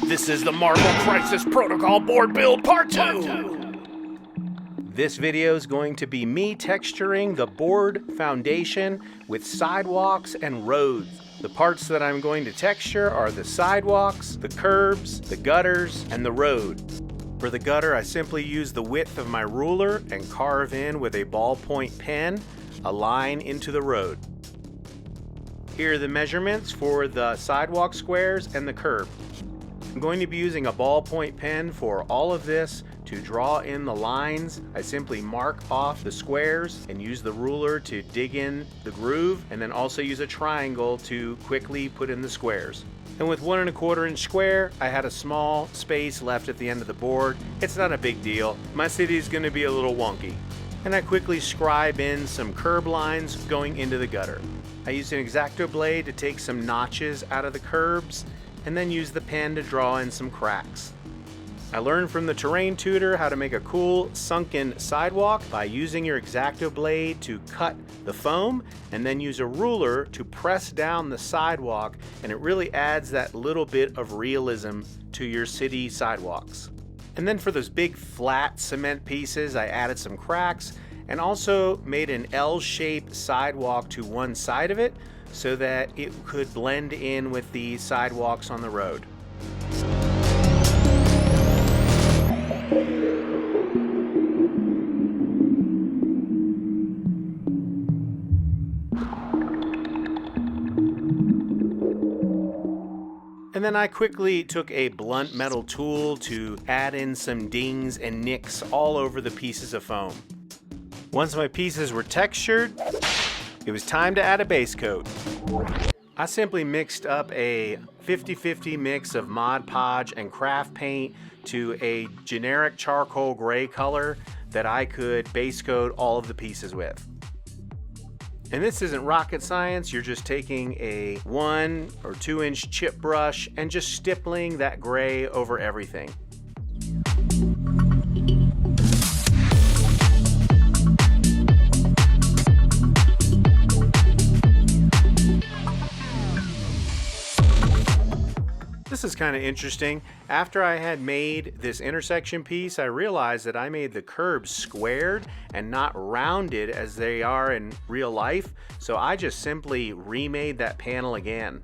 This is the Marvel Crisis Protocol board build part 2. This video is going to be me texturing the board foundation with sidewalks and roads. The parts that I'm going to texture are the sidewalks, the curbs, the gutters, and the road. For the gutter, I simply use the width of my ruler and carve in with a ballpoint pen a line into the road. Here are the measurements for the sidewalk squares and the curb. I'm going to be using a ballpoint pen for all of this to draw in the lines. I simply mark off the squares and use the ruler to dig in the groove, and then also use a triangle to quickly put in the squares. And with 1 1/4 inch square, I had a small space left at the end of the board. It's not a big deal. My city is going to be a little wonky. And I quickly scribe in some curb lines going into the gutter. I used an X-Acto blade to take some notches out of the curbs, and then use the pen to draw in some cracks. I learned from the terrain tutor how to make a cool sunken sidewalk by using your X-Acto blade to cut the foam and then use a ruler to press down the sidewalk, and it really adds that little bit of realism to your city sidewalks. And then for those big flat cement pieces, I added some cracks and also made an L-shaped sidewalk to one side of it so that it could blend in with the sidewalks on the road. And then I quickly took a blunt metal tool to add in some dings and nicks all over the pieces of foam. Once my pieces were textured, it was time to add a base coat. I simply mixed up a 50-50 mix of Mod Podge and craft paint to a generic charcoal gray color that I could base coat all of the pieces with. And this isn't rocket science. You're just taking a 1 or 2 inch chip brush and just stippling that gray over everything. This is kind of interesting. After I had made this intersection piece, I realized that I made the curbs squared and not rounded as they are in real life. So I just simply remade that panel again.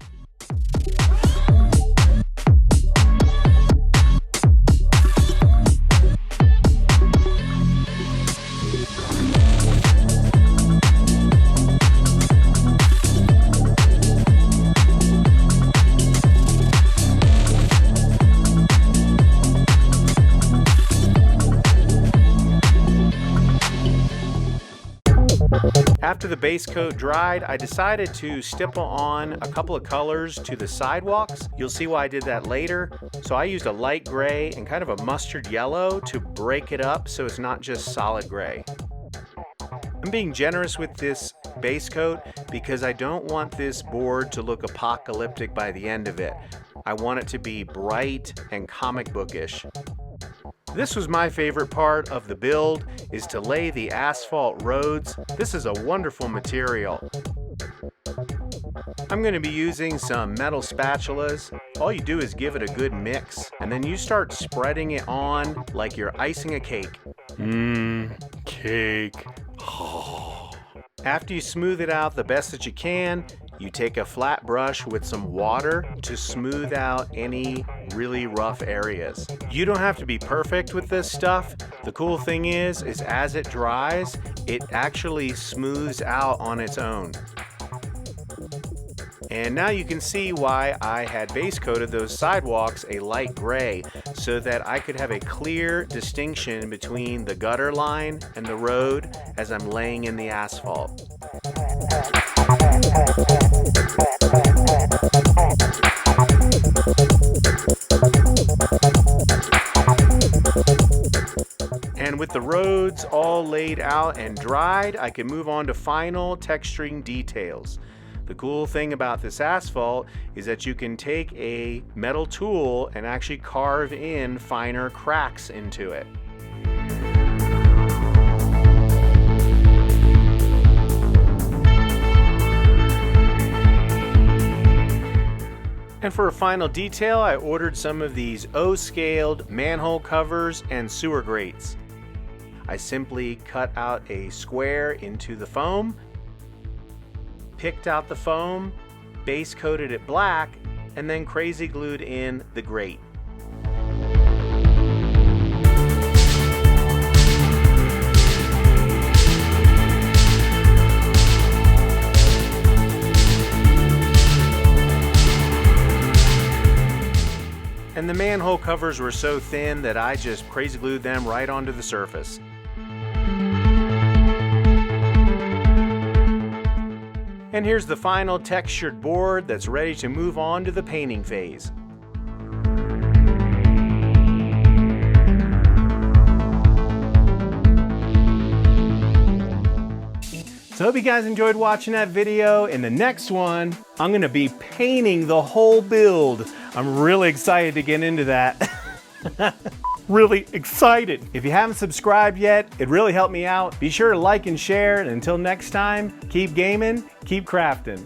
After the base coat dried, I decided to stipple on a couple of colors to the sidewalks. You'll see why I did that later. So I used a light gray and kind of a mustard yellow to break it up so it's not just solid gray. I'm being generous with this base coat because I don't want this board to look apocalyptic by the end of it. I want it to be bright and comic bookish. This was my favorite part of the build, is to lay the asphalt roads. This is a wonderful material. I'm going to be using some metal spatulas. All you do is give it a good mix, and then you start spreading it on like you're icing a cake. Cake. After you smooth it out the best that you can, you take a flat brush with some water to smooth out any really rough areas. You don't have to be perfect with this stuff. The cool thing is as it dries, it actually smooths out on its own. And now you can see why I had base coated those sidewalks a light gray, so that I could have a clear distinction between the gutter line and the road as I'm laying in the asphalt. And with the roads all laid out and dried, I can move on to final texturing details. The cool thing about this asphalt is that you can take a metal tool and actually carve in finer cracks into it. And for a final detail, I ordered some of these O-scaled manhole covers and sewer grates. I simply cut out a square into the foam, picked out the foam, base coated it black, and then crazy glued in the grate. And the manhole covers were so thin that I just crazy glued them right onto the surface. And here's the final textured board that's ready to move on to the painting phase. So I hope you guys enjoyed watching that video. In the next one, I'm gonna be painting the whole build. I'm really excited to get into that. Really excited. If you haven't subscribed yet, it really helped me out. Be sure to like and share, and until next time, keep gaming, keep crafting.